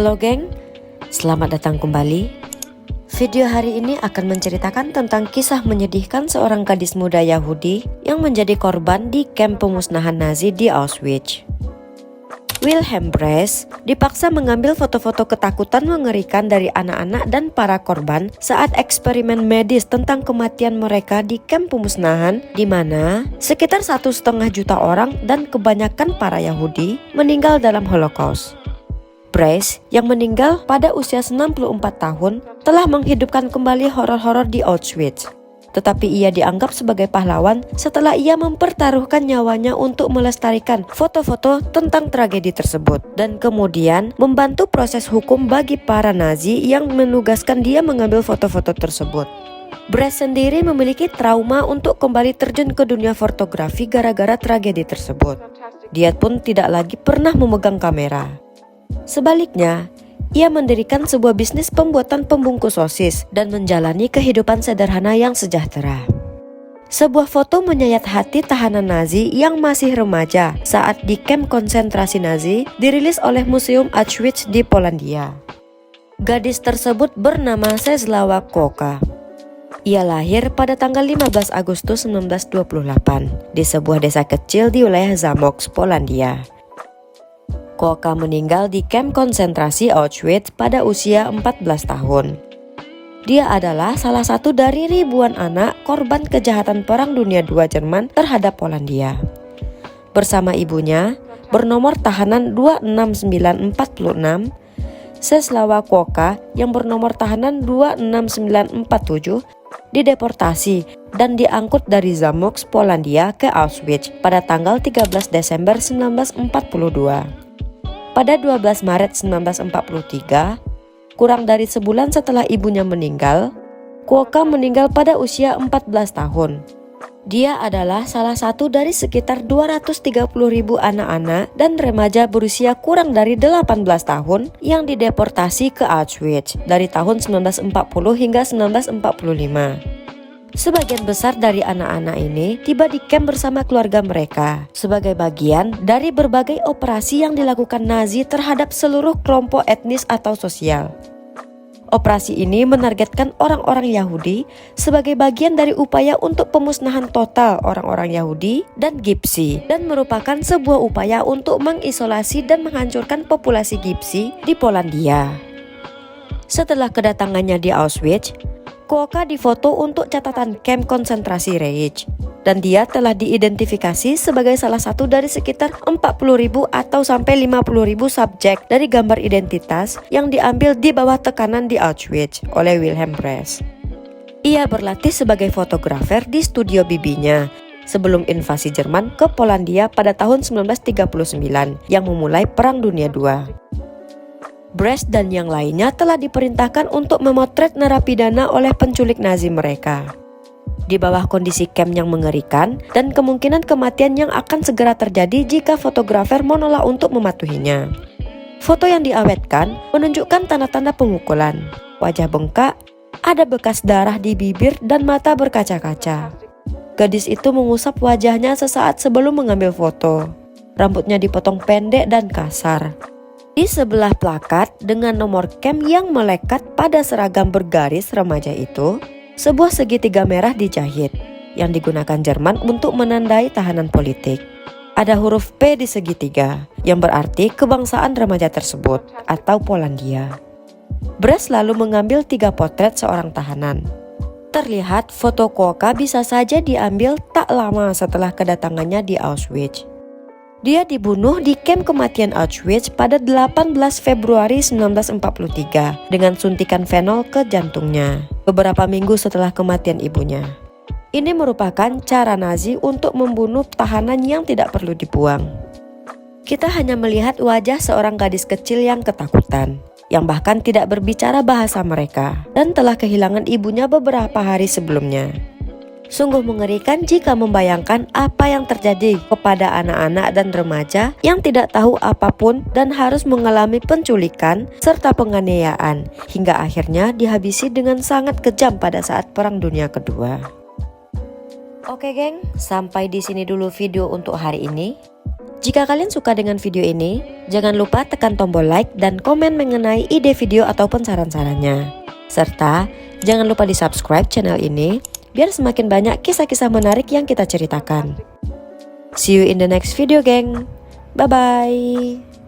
Halo geng, selamat datang kembali. Video hari ini akan menceritakan tentang kisah menyedihkan seorang gadis muda Yahudi yang menjadi korban di kamp pemusnahan Nazi di Auschwitz. Wilhelm Brace dipaksa mengambil foto-foto ketakutan mengerikan dari anak-anak dan para korban saat eksperimen medis tentang kematian mereka di kamp pemusnahan, di mana sekitar 1,5 juta orang dan kebanyakan para Yahudi meninggal dalam Holocaust. Brace yang meninggal pada usia 94 tahun telah menghidupkan kembali horor-horor di Auschwitz. Tetapi ia dianggap sebagai pahlawan setelah ia mempertaruhkan nyawanya untuk melestarikan foto-foto tentang tragedi tersebut dan kemudian membantu proses hukum bagi para Nazi yang menugaskan dia mengambil foto-foto tersebut. Brace sendiri memiliki trauma untuk kembali terjun ke dunia fotografi gara-gara tragedi tersebut. Dia pun tidak lagi pernah memegang kamera. Sebaliknya, ia mendirikan sebuah bisnis pembuatan pembungkus sosis dan menjalani kehidupan sederhana yang sejahtera. Sebuah foto menyayat hati tahanan Nazi yang masih remaja saat di kamp konsentrasi Nazi dirilis oleh Museum Auschwitz di Polandia. Gadis tersebut bernama Czesława Kłocka. Ia lahir pada tanggal 15 Agustus 1928 di sebuah desa kecil di wilayah Zamość, Polandia. Kłocka meninggal di kamp konsentrasi Auschwitz pada usia 14 tahun. Dia adalah salah satu dari ribuan anak korban kejahatan Perang Dunia II Jerman terhadap Polandia. Bersama ibunya, bernomor tahanan 26946, Czesława Kłocka yang bernomor tahanan 26947 dideportasi dan diangkut dari Zamość, Polandia ke Auschwitz pada tanggal 13 Desember 1942. Pada 12 Maret 1943, kurang dari sebulan setelah ibunya meninggal, Kłocka meninggal pada usia 14 tahun. Dia adalah salah satu dari sekitar 230.000 anak-anak dan remaja berusia kurang dari 18 tahun yang dideportasi ke Auschwitz dari tahun 1940 hingga 1945. Sebagian besar dari anak-anak ini tiba di kamp bersama keluarga mereka sebagai bagian dari berbagai operasi yang dilakukan Nazi terhadap seluruh kelompok etnis atau sosial. Operasi ini menargetkan orang-orang Yahudi sebagai bagian dari upaya untuk pemusnahan total orang-orang Yahudi dan Gypsy dan merupakan sebuah upaya untuk mengisolasi dan menghancurkan populasi Gypsy di Polandia. Setelah kedatangannya di Auschwitz, Kłocka difoto untuk catatan kamp konsentrasi Reich dan dia telah diidentifikasi sebagai salah satu dari sekitar 40.000 atau sampai 50.000 subjek dari gambar identitas yang diambil di bawah tekanan di Auschwitz oleh Wilhelm Brace. Ia berlatih sebagai fotografer di studio bibinya sebelum invasi Jerman ke Polandia pada tahun 1939 yang memulai Perang Dunia II. Brace dan yang lainnya telah diperintahkan untuk memotret narapidana oleh penculik Nazi mereka. Di bawah kondisi kamp yang mengerikan dan kemungkinan kematian yang akan segera terjadi jika fotografer menolak untuk mematuhinya. Foto yang diawetkan menunjukkan tanda-tanda pemukulan, wajah bengkak, ada bekas darah di bibir dan mata berkaca-kaca. Gadis itu mengusap wajahnya sesaat sebelum mengambil foto. Rambutnya dipotong pendek dan kasar. Di sebelah plakat dengan nomor kamp yang melekat pada seragam bergaris remaja itu, sebuah segitiga merah dijahit yang digunakan Jerman untuk menandai tahanan politik. Ada huruf P di segitiga yang berarti kebangsaan remaja tersebut atau Polandia. Brace lalu mengambil 3 potret seorang tahanan. Terlihat foto Kłocka bisa saja diambil tak lama setelah kedatangannya di Auschwitz. Dia dibunuh di kamp kematian Auschwitz pada 18 Februari 1943 dengan suntikan fenol ke jantungnya beberapa minggu setelah kematian ibunya. Ini merupakan cara Nazi untuk membunuh tahanan yang tidak perlu dibuang. Kita hanya melihat wajah seorang gadis kecil yang ketakutan, yang bahkan tidak berbicara bahasa mereka dan telah kehilangan ibunya beberapa hari sebelumnya. Sungguh mengerikan jika membayangkan apa yang terjadi kepada anak-anak dan remaja yang tidak tahu apapun dan harus mengalami penculikan serta penganiayaan hingga akhirnya dihabisi dengan sangat kejam pada saat Perang Dunia Kedua. Oke geng, sampai di sini dulu video untuk hari ini. Jika kalian suka dengan video ini, jangan lupa tekan tombol like dan komen mengenai ide video ataupun saran-sarannya. Serta, jangan lupa di subscribe channel ini, biar semakin banyak kisah-kisah menarik yang kita ceritakan. See you in the next video, geng. Bye-bye.